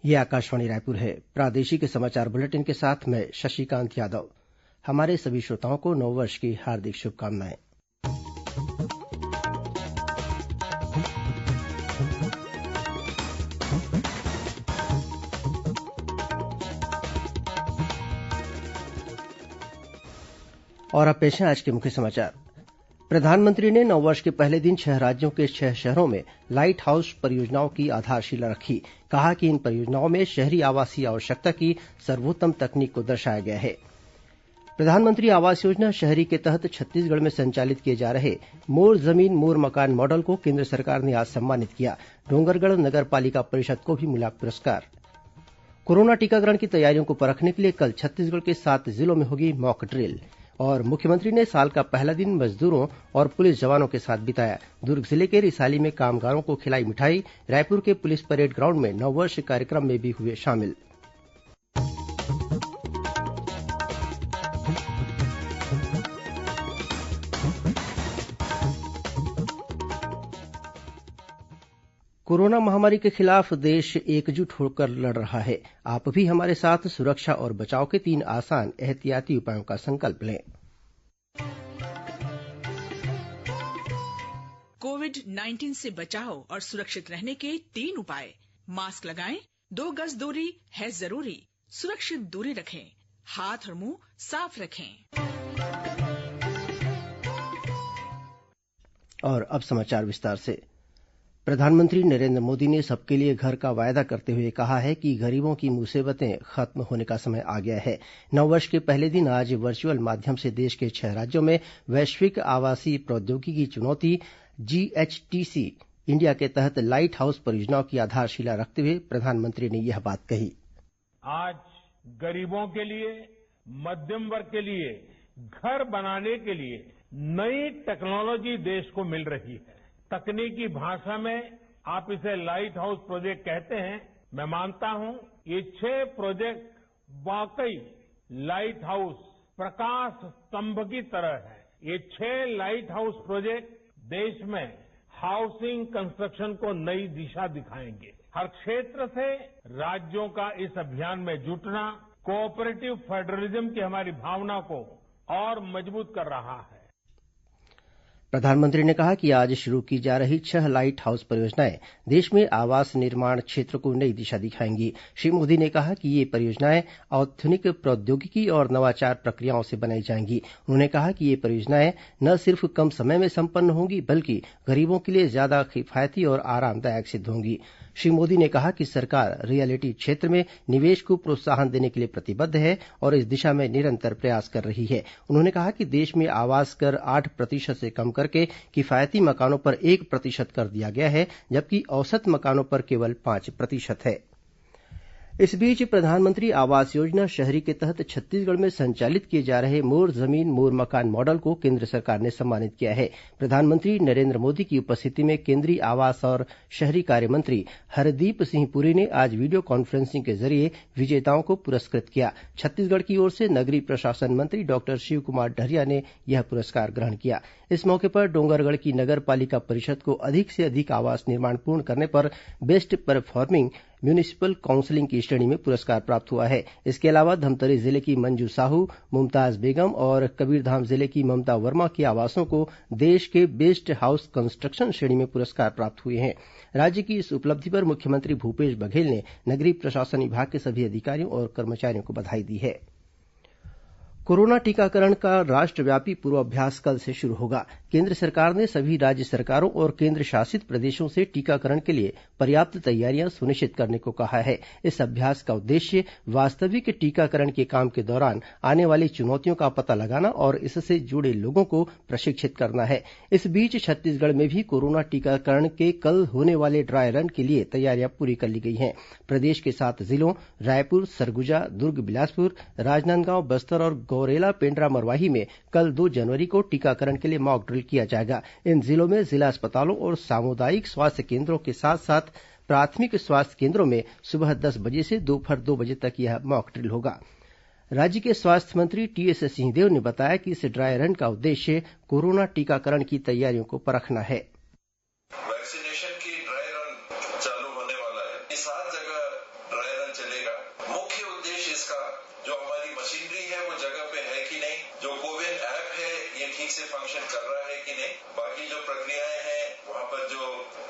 ये आकाशवाणी रायपुर है। प्रादेशिक समाचार बुलेटिन के साथ मैं शशिकांत यादव। हमारे सभी श्रोताओं को नववर्ष की हार्दिक शुभकामनाएं। और अब पेश है आज के मुख्य समाचार। प्रधानमंत्री ने नववर्ष के पहले दिन 6 राज्यों के 6 शहरों में लाइट हाउस परियोजनाओं की आधारशिला रखी। कहा कि इन परियोजनाओं में शहरी आवासीय आवश्यकता की सर्वोत्तम तकनीक को दर्शाया गया है। प्रधानमंत्री आवास योजना शहरी के तहत छत्तीसगढ़ में संचालित किए जा रहे मोर जमीन मोर मकान मॉडल को केन्द्र सरकार ने आज सम्मानित किया। डोंगरगढ़ नगर पालिका परिषद को भी मिला पुरस्कार। कोरोना टीकाकरण की तैयारियों को परखने के लिए कल छत्तीसगढ़ के 7 जिलों में होगी मॉक ड्रिल। और मुख्यमंत्री ने साल का पहला दिन मजदूरों और पुलिस जवानों के साथ बिताया। दुर्ग जिले के रिसाली में कामगारों को खिलाई मिठाई। रायपुर के पुलिस परेड ग्राउंड में नववर्ष कार्यक्रम में भी हुए शामिल। कोरोना महामारी के खिलाफ देश एकजुट होकर लड़ रहा है। आप भी हमारे साथ सुरक्षा और बचाव के 3 आसान एहतियाती उपायों का संकल्प लें। कोविड-19 से बचाव और सुरक्षित रहने के 3 उपाय। मास्क लगाएं, 2 गज दूरी है जरूरी, सुरक्षित दूरी रखें, हाथ और मुंह साफ रखें। और अब समाचार विस्तार से। प्रधानमंत्री नरेंद्र मोदी ने सबके लिए घर का वायदा करते हुए कहा है कि गरीबों की मुसीबतें खत्म होने का समय आ गया है। नववर्ष के पहले दिन आज वर्चुअल माध्यम से देश के 6 राज्यों में वैश्विक आवासीय प्रौद्योगिकी चुनौती GHTC इंडिया के तहत लाइट हाउस परियोजनाओं की आधारशिला रखते हुए प्रधानमंत्री ने यह बात कही। आज गरीबों के लिए, मध्यम वर्ग के लिए घर बनाने के लिए नई टेक्नोलॉजी देश को मिल रही है। तकनीकी भाषा में आप इसे लाइट हाउस प्रोजेक्ट कहते हैं। मैं मानता हूं ये 6 प्रोजेक्ट वाकई लाइट हाउस, प्रकाश स्तंभ की तरह है। ये 6 लाइट हाउस प्रोजेक्ट देश में हाउसिंग कंस्ट्रक्शन को नई दिशा दिखाएंगे। हर क्षेत्र से राज्यों का इस अभियान में जुटना कोऑपरेटिव फेडरलिज्म की हमारी भावना को और मजबूत कर रहा है। प्रधानमंत्री ने कहा कि आज शुरू की जा रही 6 लाइट हाउस परियोजनाएं देश में आवास निर्माण क्षेत्र को नई दिशा दिखाएंगी। श्री मोदी ने कहा कि ये परियोजनाएं आधुनिक प्रौद्योगिकी और नवाचार प्रक्रियाओं से बनाई जाएंगी। उन्होंने कहा कि ये परियोजनाएं न सिर्फ कम समय में संपन्न होंगी बल्कि गरीबों के लिए ज्यादा किफायती और आरामदायक सिद्ध होंगी। श्री मोदी ने कहा कि सरकार रियलिटी क्षेत्र में निवेश को प्रोत्साहन देने के लिए प्रतिबद्ध है और इस दिशा में निरंतर प्रयास कर रही है। उन्होंने कहा कि देश में आवास कर 8% से कम करके किफायती मकानों पर 1% कर दिया गया है, जबकि औसत मकानों पर केवल 5% है। इस बीच प्रधानमंत्री आवास योजना शहरी के तहत छत्तीसगढ़ में संचालित किए जा रहे मोर जमीन मोर मकान मॉडल को केन्द्र सरकार ने सम्मानित किया है। प्रधानमंत्री नरेंद्र मोदी की उपस्थिति में केंद्रीय आवास और शहरी कार्य मंत्री हरदीप सिंह पुरी ने आज वीडियो कॉन्फ्रेंसिंग के जरिए विजेताओं को पुरस्कृत किया। छत्तीसगढ़ की ओर से नगरीय प्रशासन मंत्री डॉक्टर शिवकुमार डहरिया ने यह पुरस्कार ग्रहण किया। इस मौके पर डोंगरगढ़ की नगर पालिका परिषद को अधिक से अधिक आवास निर्माण पूर्ण करने पर बेस्ट परफॉर्मिंग म्यूनिसिपल काउंसिलिंग की श्रेणी में पुरस्कार प्राप्त हुआ है। इसके अलावा धमतरी जिले की मंजू साहू, मुमताज बेगम और कबीरधाम जिले की ममता वर्मा के आवासों को देश के बेस्ट हाउस कंस्ट्रक्शन श्रेणी में पुरस्कार प्राप्त हुए हैं। राज्य की इस उपलब्धि पर मुख्यमंत्री भूपेश बघेल ने नगरीय प्रशासन विभाग के सभी अधिकारियों और कर्मचारियों को बधाई दी है। कोरोना टीकाकरण का राष्ट्रव्यापी पूर्वाभ्यास कल से शुरू होगा। केंद्र सरकार ने सभी राज्य सरकारों और केंद्र शासित प्रदेशों से टीकाकरण के लिए पर्याप्त तैयारियां सुनिश्चित करने को कहा है। इस अभ्यास का उद्देश्य वास्तविक टीकाकरण के काम के दौरान आने वाली चुनौतियों का पता लगाना और इससे जुड़े लोगों को प्रशिक्षित करना है। इस बीच छत्तीसगढ़ में भी कोरोना टीकाकरण के कल होने वाले ड्राई रन के लिए तैयारियां पूरी कर ली गई हैं। प्रदेश के 7 जिलों रायपुर, सरगुजा, दुर्ग, बिलासपुर, राजनांदगांव, बस्तर और गौरेला पेण्ड्रा मरवाही में कल 2 जनवरी को टीकाकरण के लिए मॉक ड्रिल किया जाएगा। इन जिलों में जिला अस्पतालों और सामुदायिक स्वास्थ्य केंद्रों के साथ साथ प्राथमिक स्वास्थ्य केंद्रों में सुबह 10 बजे से दोपहर 2 बजे तक यह मॉक ड्रिल होगा। राज्य के स्वास्थ्य मंत्री टीएस सिंहदेव ने बताया कि इस ड्राई रन का उद्देश्य कोरोना टीकाकरण की तैयारियों को परखना है। वैक्सीनेशन की ड्राई रन चालू होने वाला है। 7 जगह ड्राई रन चलेगा। मुख्य उद्देश्य इसका जो हमारी मशीनरी है वो जगह पे है कि नहीं, जो कोविन ऐप है ये ठीक से फंक्शन कर रहा है कि नहीं, बाकी जो प्रक्रियाएं हैं वहां पर जो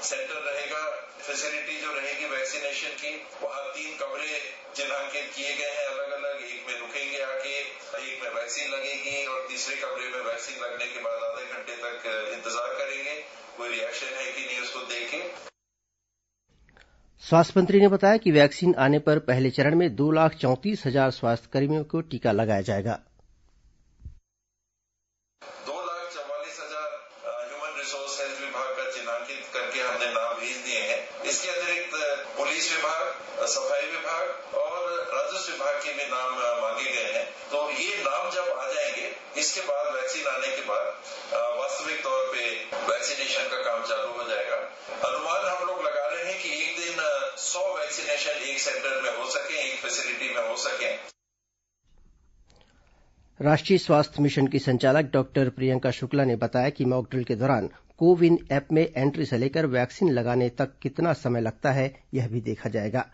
सेंटर रहेगा, फैसिलिटी जो रहेगी वैक्सीनेशन की, वहां 3 कमरे चिन्हांकित किए गए हैं अलग अलग। एक में रुकेंगे आके, एक में वैक्सीन लगेगी और तीसरे कमरे में वैक्सीन लगने के बाद आधे घंटे तक इंतजार करेंगे कोई रिएक्शन है कि नहीं उसको देखें। स्वास्थ्य मंत्री ने बताया कि वैक्सीन आने पर पहले चरण में 2,34,000 स्वास्थ्यकर्मियों को टीका लगाया जाएगा। 2,44,000 ह्यूमन रिसोर्स हेल्थ विभाग का चिन्हांकित करके हमने नाम भेज दिए हैं। इसके अतिरिक्त पुलिस विभाग, सफाई विभाग और राजस्व विभाग के भी नाम मांगे गए हैं। तो ये नाम जब आ जाएंगे, इसके बाद वैक्सीन आने के बाद वास्तविक तौर पे वैक्सीनेशन का काम चालू हो जाएगा। अनुमान हम लोग लगा रहे हैं कि एक दिन 100 वैक्सीनेशन एक सेंटर में हो सके, एक फैसिलिटी में हो सके। राष्ट्रीय स्वास्थ्य मिशन की संचालक डॉक्टर प्रियंका शुक्ला ने बताया कि मॉकड्रिल के दौरान कोविन ऐप में एंट्री से लेकर वैक्सीन लगाने तक कितना समय लगता है, यह भी देखा जाएगा।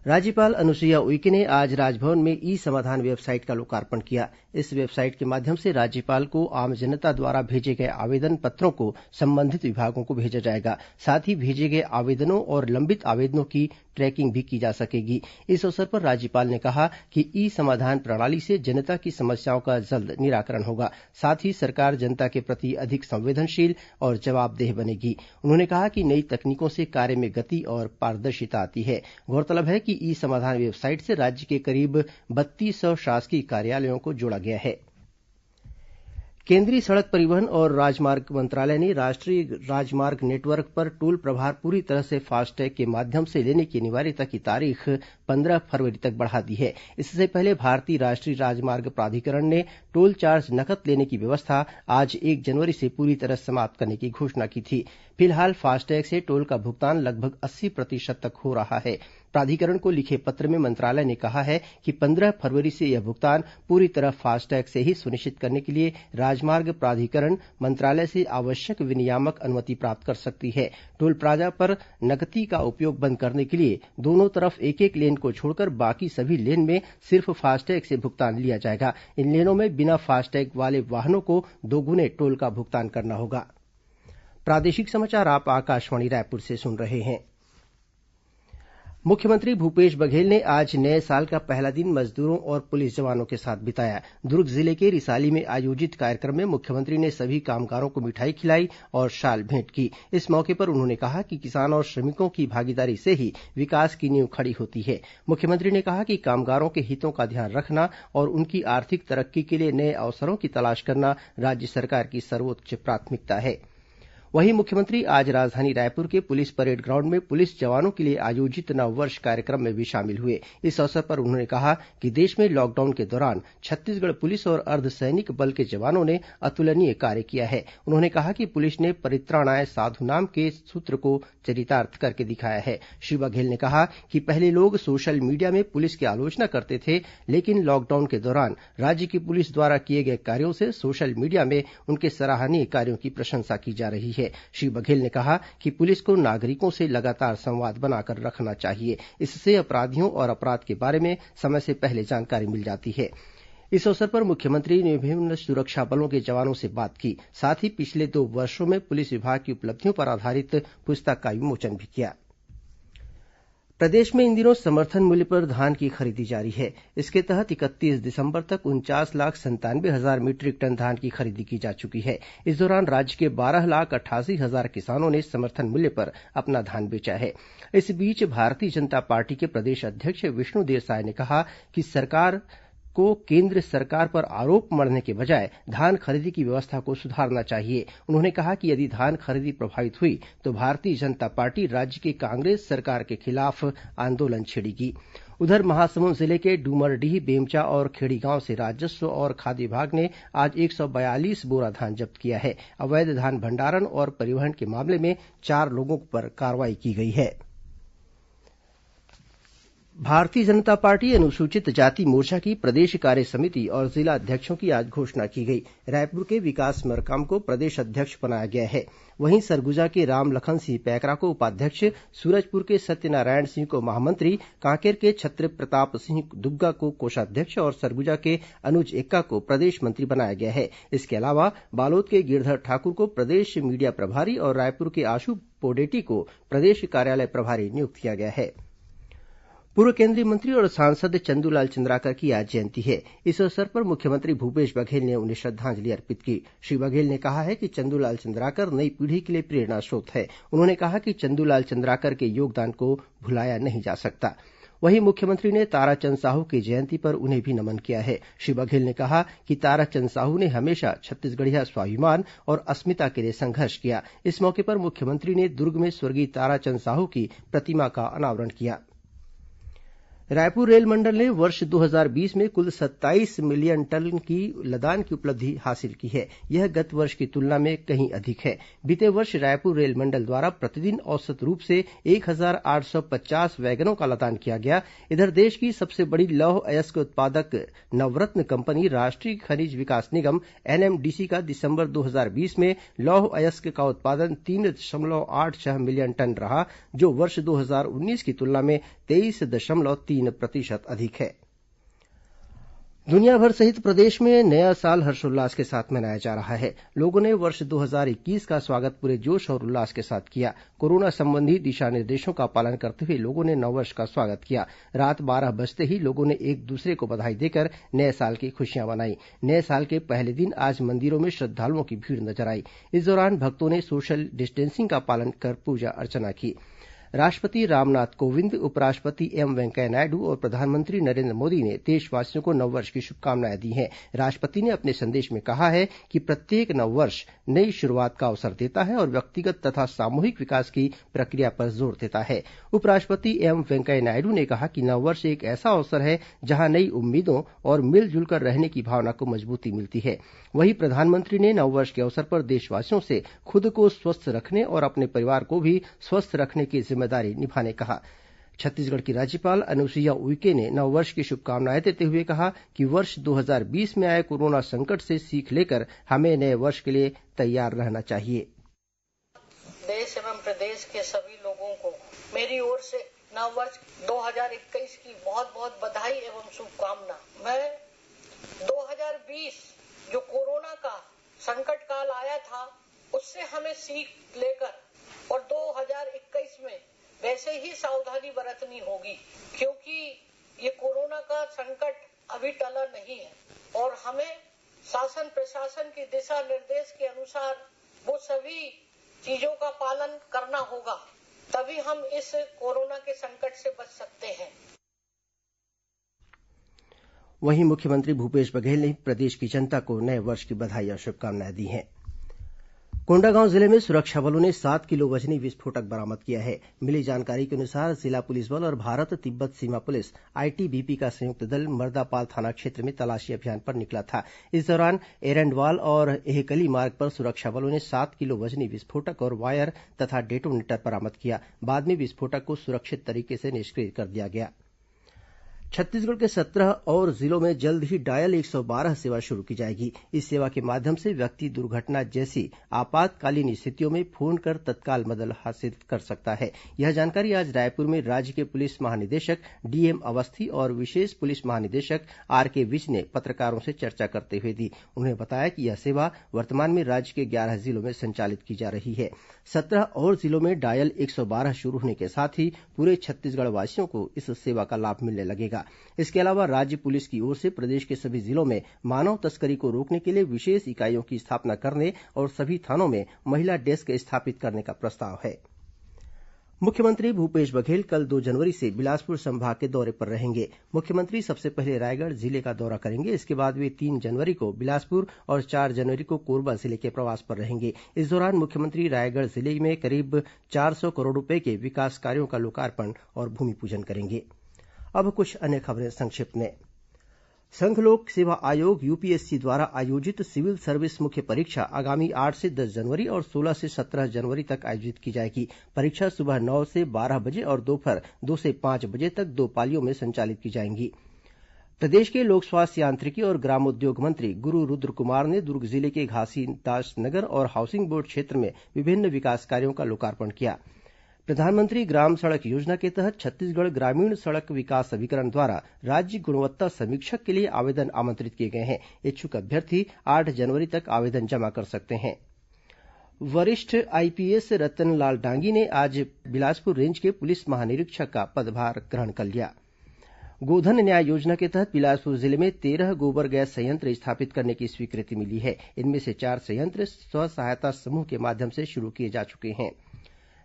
राज्यपाल अनुसुईया उइके ने आज राजभवन में ई समाधान वेबसाइट का लोकार्पण किया। इस वेबसाइट के माध्यम से राज्यपाल को आम जनता द्वारा भेजे गए आवेदन पत्रों को संबंधित विभागों को भेजा जाएगा। साथ ही भेजे गए आवेदनों और लंबित आवेदनों की ट्रैकिंग भी की जा सकेगी। इस अवसर पर राज्यपाल ने कहा कि ई समाधान प्रणाली से जनता की समस्याओं का जल्द निराकरण होगा। साथ ही सरकार जनता के प्रति अधिक संवेदनशील और जवाबदेह बनेगी। उन्होंने कहा कि नई तकनीकों से कार्य में गति और पारदर्शिता आती है। गौरतलब है कि ई समाधान वेबसाइट से राज्य के करीब 3200 शासकीय कार्यालयों को जोड़ा गया है। केंद्रीय सड़क परिवहन और राजमार्ग मंत्रालय ने राष्ट्रीय राजमार्ग नेटवर्क पर टोल प्रभार पूरी तरह से फास्टैग के माध्यम से लेने की अनिवार्यता की तारीख 15 फरवरी तक बढ़ा दी है। इससे पहले भारतीय राष्ट्रीय राजमार्ग प्राधिकरण ने टोल चार्ज नकद लेने की व्यवस्था आज 1 जनवरी से पूरी तरह समाप्त करने की घोषणा की थी। फिलहाल फास्टैग से टोल का भुगतान लगभग 80% तक हो रहा है। प्राधिकरण को लिखे पत्र में मंत्रालय ने कहा है कि 15 फरवरी से यह भुगतान पूरी तरह फास्टैग से ही सुनिश्चित करने के लिए राजमार्ग प्राधिकरण मंत्रालय से आवश्यक विनियामक अनुमति प्राप्त कर सकती है। टोल प्लाजा पर नकदी का उपयोग बंद करने के लिए दोनों तरफ एक एक लेन को छोड़कर बाकी सभी लेन में सिर्फ फास्टैग से भुगतान लिया जाएगा। इन लेनों में बिना फास्टैग वाले वाहनों को दोगुने टोल का भुगतान करना होगा। प्रादेशिक समाचार आप आकाशवाणी रायपुर से सुन रहे हैं। मुख्यमंत्री भूपेश बघेल ने आज नए साल का पहला दिन मजदूरों और पुलिस जवानों के साथ बिताया। दुर्ग जिले के रिसाली में आयोजित कार्यक्रम में मुख्यमंत्री ने सभी कामगारों को मिठाई खिलाई और शाल भेंट की। इस मौके पर उन्होंने कहा कि किसान और श्रमिकों की भागीदारी से ही विकास की नींव खड़ी होती है। मुख्यमंत्री ने कहा कि कामगारों के हितों का ध्यान रखना और उनकी आर्थिक तरक्की के लिए नए अवसरों की तलाश करना राज्य सरकार की सर्वोच्च प्राथमिकता है। वहीं मुख्यमंत्री आज राजधानी रायपुर के पुलिस परेड ग्राउंड में पुलिस जवानों के लिए आयोजित नववर्ष कार्यक्रम में भी शामिल हुए। इस अवसर पर उन्होंने कहा कि देश में लॉकडाउन के दौरान छत्तीसगढ़ पुलिस और अर्धसैनिक बल के जवानों ने अतुलनीय कार्य किया है। उन्होंने कहा कि पुलिस ने परित्राणाय साधु नाम के सूत्र को चरितार्थ करके दिखाया है। श्री बघेल ने कहा कि पहले लोग सोशल मीडिया में पुलिस की आलोचना करते थे, लेकिन लॉकडाउन के दौरान राज्य की पुलिस द्वारा किए गए कार्यों से सोशल मीडिया में उनके सराहनीय कार्यों की प्रशंसा की जा रही है। श्री बघेल ने कहा कि पुलिस को नागरिकों से लगातार संवाद बनाकर रखना चाहिए। इससे अपराधियों और अपराध के बारे में समय से पहले जानकारी मिल जाती है। इस अवसर पर मुख्यमंत्री ने विभिन्न सुरक्षा बलों के जवानों से बात की। साथ ही पिछले 2 वर्षों में पुलिस विभाग की उपलब्धियों पर आधारित पुस्तक का विमोचन भी किया। प्रदेश में इन दिनों समर्थन मूल्य पर धान की खरीदी जारी है। इसके तहत 31 दिसंबर तक 49,97,000 मीट्रिक टन धान की खरीदी की जा चुकी है। इस दौरान राज्य के 12,88,000 किसानों ने समर्थन मूल्य पर अपना धान बेचा है। इस बीच भारतीय जनता पार्टी के प्रदेश अध्यक्ष विष्णुदेव साय ने कहा कि सरकार को केंद्र सरकार पर आरोप मढ़ने के बजाय धान खरीदी की व्यवस्था को सुधारना चाहिए। उन्होंने कहा कि यदि धान खरीदी प्रभावित हुई तो भारतीय जनता पार्टी राज्य की कांग्रेस सरकार के खिलाफ आंदोलन छेड़ेगी। उधर महासमुंद जिले के डूमरडीह, बेमचा और खेड़ी गांव से राजस्व और खाद्य विभाग ने आज 142 बोरा धान जब्त किया है। अवैध धान भंडारण और परिवहन के मामले में 4 लोगों पर कार्रवाई की गई है। भारतीय जनता पार्टी अनुसूचित जाति मोर्चा की प्रदेश कार्य समिति और जिला अध्यक्षों की आज घोषणा की गई। रायपुर के विकास मरकाम को प्रदेश अध्यक्ष बनाया गया है। वहीं सरगुजा के रामलखन सिंह पैकरा को उपाध्यक्ष, सूरजपुर के सत्यनारायण सिंह को महामंत्री, कांकेर के छत्र प्रताप सिंह दुग्गा को कोषाध्यक्ष और सरगुजा के अनुज एक्का को प्रदेश मंत्री बनाया गया है। इसके अलावा बालोद के गिरधर ठाकुर को प्रदेश मीडिया प्रभारी और रायपुर के आशु पोडेटी को प्रदेश कार्यालय प्रभारी नियुक्त किया गया है। पूर्व केंद्रीय मंत्री और सांसद चंदूलाल चंद्राकर की आज जयंती है। इस अवसर पर मुख्यमंत्री भूपेश बघेल ने उन्हें श्रद्धांजलि अर्पित की। श्री बघेल ने कहा है कि चंदूलाल चंद्राकर नई पीढ़ी के लिए प्रेरणा स्रोत है। उन्होंने कहा कि चंदूलाल चंद्राकर के योगदान को भुलाया नहीं जा सकता। वहीं मुख्यमंत्री ने ताराचंद साहू की जयंती पर उन्हें भी नमन किया है। श्री बघेल ने कहा कि ताराचंद साहू ने हमेशा छत्तीसगढ़िया स्वाभिमान और अस्मिता के लिए संघर्ष किया। इस मौके पर मुख्यमंत्री ने दुर्ग में स्वर्गीय ताराचंद साहू की प्रतिमा का अनावरण किया। रायपुर रेल मंडल ने वर्ष 2020 में कुल 27 मिलियन टन की लदान की उपलब्धि हासिल की है। यह गत वर्ष की तुलना में कहीं अधिक है। बीते वर्ष रायपुर रेल मंडल द्वारा प्रतिदिन औसत रूप से 1850 वैगनों का लदान किया गया। इधर देश की सबसे बड़ी लौह अयस्क उत्पादक नवरत्न कंपनी राष्ट्रीय खनिज विकास निगम एनएमडीसी का दिसंबर 2020 में लौह अयस्क का उत्पादन 3.86 मिलियन टन रहा, जो वर्ष 2019 की तुलना में 23.3% अधिक है। दुनिया भर सहित प्रदेश में नया साल हर्षोल्लास के साथ मनाया जा रहा है। लोगों ने वर्ष 2021 का स्वागत पूरे जोश और उल्लास के साथ किया। कोरोना संबंधी दिशा निर्देशों का पालन करते हुए लोगों ने नववर्ष का स्वागत किया। रात 12 बजते ही लोगों ने एक दूसरे को बधाई देकर नए साल की खुशियां मनाई। नए साल के पहले दिन आज मंदिरों में श्रद्धालुओं की भीड़ नजर आई। इस दौरान भक्तों ने सोशल डिस्टेंसिंग का पालन कर पूजा अर्चना की। राष्ट्रपति रामनाथ कोविंद, उपराष्ट्रपति एम वेंकैया नायडू और प्रधानमंत्री नरेंद्र मोदी ने देशवासियों को नववर्ष की शुभकामनाएं दी हैं। राष्ट्रपति ने अपने संदेश में कहा है कि प्रत्येक नववर्ष नई शुरुआत का अवसर देता है और व्यक्तिगत तथा सामूहिक विकास की प्रक्रिया पर जोर देता है। उपराष्ट्रपति एम वेंकैया नायडू ने कहा कि नववर्ष एक ऐसा अवसर है जहां नई उम्मीदों और मिलजुल कर रहने की भावना को मजबूती मिलती है। वहीं प्रधानमंत्री ने नववर्ष के अवसर पर देशवासियों से खुद को स्वस्थ रखने और अपने परिवार को भी स्वस्थ रखने की जिम्मेदारी निभाने कहा। छत्तीसगढ़ की राज्यपाल अनुसुईया उइके ने नववर्ष की शुभकामनाएं देते हुए कहा कि वर्ष 2020 में आए कोरोना संकट से सीख लेकर हमें नए वर्ष के लिए तैयार रहना चाहिए। देश एवं प्रदेश के सभी लोगों को मेरी ओर से नववर्ष 2021 की बहुत बहुत बधाई एवं शुभकामना। मैं 2020 जो कोरोना का संकट काल आया था उससे हमें सीख लेकर और 2021 में वैसे ही सावधानी बरतनी होगी, क्योंकि ये कोरोना का संकट अभी टला नहीं है और हमें शासन प्रशासन की दिशा निर्देश के अनुसार वो सभी चीजों का पालन करना होगा, तभी हम इस कोरोना के संकट से बच सकते हैं। वहीं मुख्यमंत्री भूपेश बघेल ने प्रदेश की जनता को नए वर्ष की बधाई और शुभकामनाएं दी हैं। कोंडागांव जिले में सुरक्षा बलों ने 7 किलो वजनी विस्फोटक बरामद किया है। मिली जानकारी के अनुसार जिला पुलिस बल और भारत तिब्बत सीमा पुलिस आईटीबीपी का संयुक्त दल मर्दापाल थाना क्षेत्र में तलाशी अभियान पर निकला था। इस दौरान एरंडवाल और एहकली मार्ग पर सुरक्षा बलों ने 7 किलो वजनी विस्फोटक और वायर तथा डेटोनेटर बरामद किया। बाद में विस्फोटक को सुरक्षित तरीके से निष्क्रिय कर दिया गया। छत्तीसगढ़ के 17 और जिलों में जल्द ही डायल 112 सेवा शुरू की जाएगी। इस सेवा के माध्यम से व्यक्ति दुर्घटना जैसी आपातकालीन स्थितियों में फोन कर तत्काल मदद हासिल कर सकता है। यह जानकारी आज रायपुर में राज्य के पुलिस महानिदेशक डीएम अवस्थी और विशेष पुलिस महानिदेशक आरके विज ने पत्रकारों से चर्चा करते हुए दी। उन्होंने बताया कि यह सेवा वर्तमान में राज्य के 11 जिलों में संचालित की जा रही है। 17 और जिलों में डायल 112 शुरू होने के साथ ही पूरे छत्तीसगढ़ वासियों को इस सेवा का लाभ मिलने लगेगा। इसके अलावा राज्य पुलिस की ओर से प्रदेश के सभी जिलों में मानव तस्करी को रोकने के लिए विशेष इकाइयों की स्थापना करने और सभी थानों में महिला डेस्क स्थापित करने का प्रस्ताव है। मुख्यमंत्री भूपेश बघेल कल 2 जनवरी से बिलासपुर संभाग के दौरे पर रहेंगे। मुख्यमंत्री सबसे पहले रायगढ़ जिले का दौरा करेंगे। इसके बाद वे 3 जनवरी को बिलासपुर और 4 जनवरी को कोरबा जिले के प्रवास पर रहेंगे। इस दौरान मुख्यमंत्री रायगढ़ जिले में करीब 400 करोड़ रूपये के विकास कार्यों का लोकार्पण और भूमि पूजन करेंगे। अब कुछ अन्य खबरें संक्षिप्त में। संघ लोक सेवा आयोग यूपीएससी द्वारा आयोजित सिविल सर्विस मुख्य परीक्षा आगामी 8 से 10 जनवरी और 16 से 17 जनवरी तक आयोजित की जाएगी। परीक्षा सुबह 9 से 12 बजे और दोपहर 2 से 5 बजे तक 2 पालियों में संचालित की जाएंगी। प्रदेश के लोक स्वास्थ्य यांत्रिकी और ग्रामोद्योग मंत्री गुरु रुद्रकुमार ने दुर्ग जिले के घासीदास नगर और हाउसिंग बोर्ड क्षेत्र में विभिन्न विकास कार्यों का लोकार्पण किया। प्रधानमंत्री ग्राम सड़क योजना के तहत छत्तीसगढ़ ग्रामीण सड़क विकास अभिकरण द्वारा राज्य गुणवत्ता समीक्षक के लिए आवेदन आमंत्रित किए गए हैं। इच्छुक अभ्यर्थी 8 जनवरी तक आवेदन जमा कर सकते हैं। वरिष्ठ आईपीएस रतनलाल डांगी ने आज बिलासपुर रेंज के पुलिस महानिरीक्षक का पदभार ग्रहण कर लिया। गोधन न्याय योजना के तहत बिलासपुर जिले में 13 गोबर गैस संयंत्र स्थापित करने की स्वीकृति मिली है। इनमें से 4 संयंत्र स्व सहायता समूह के माध्यम से शुरू किए जा चुके हैं।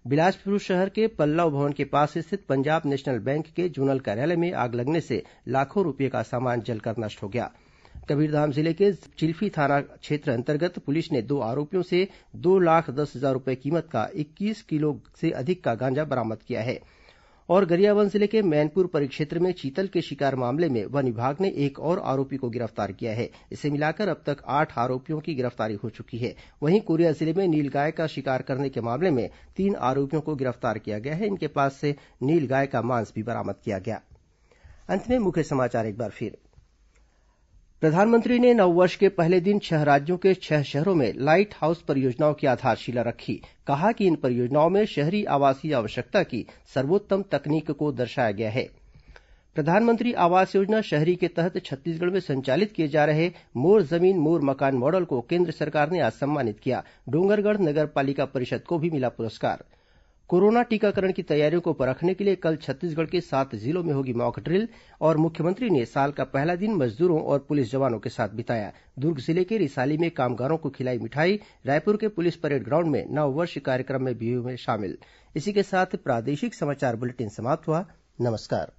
बिलासपुर शहर के पल्लव भवन के पास स्थित पंजाब नेशनल बैंक के जोनल कार्यालय में आग लगने से लाखों रूपये का सामान जलकर नष्ट हो गया। कबीरधाम जिले के चिल्फी थाना क्षेत्र अंतर्गत पुलिस ने 2 आरोपियों से 2,10,000 रूपये कीमत का 21 किलो से अधिक का गांजा बरामद किया है। और गरियाबंद जिले के मैनपुर परिक्षेत्र में चीतल के शिकार मामले में वन विभाग ने एक और आरोपी को गिरफ्तार किया है। इसे मिलाकर अब तक 8 आरोपियों की गिरफ्तारी हो चुकी है। वहीं कोरिया जिले में नीलगाय का शिकार करने के मामले में 3 आरोपियों को गिरफ्तार किया गया है। इनके पास से नीलगाय का मांस भी बरामद किया गया। अंत में मुख्य समाचार एक बार फिर। प्रधानमंत्री ने नववर्ष के पहले दिन 6 राज्यों के 6 शहरों में लाइट हाउस परियोजनाओं की आधारशिला रखी। कहा कि इन परियोजनाओं में शहरी आवासीय आवश्यकता की सर्वोत्तम तकनीक को दर्शाया गया है। प्रधानमंत्री आवास योजना शहरी के तहत छत्तीसगढ़ में संचालित किए जा रहे मोर जमीन मोर मकान मॉडल को केंद्र सरकार ने आज सम्मानित किया। डोंगरगढ़ नगर पालिका परिषद को भी मिला पुरस्कार। कोरोना टीकाकरण की तैयारियों को परखने के लिए कल छत्तीसगढ़ के 7 जिलों में होगी मॉक ड्रिल। और मुख्यमंत्री ने साल का पहला दिन मजदूरों और पुलिस जवानों के साथ बिताया। दुर्ग जिले के रिसाली में कामगारों को खिलाई मिठाई। रायपुर के पुलिस परेड ग्राउंड में नववर्ष कार्यक्रम में भी हुए शामिल। इसी के साथ प्रादेशिक समाचार बुलेटिन समाप्त हुआ। नमस्कार।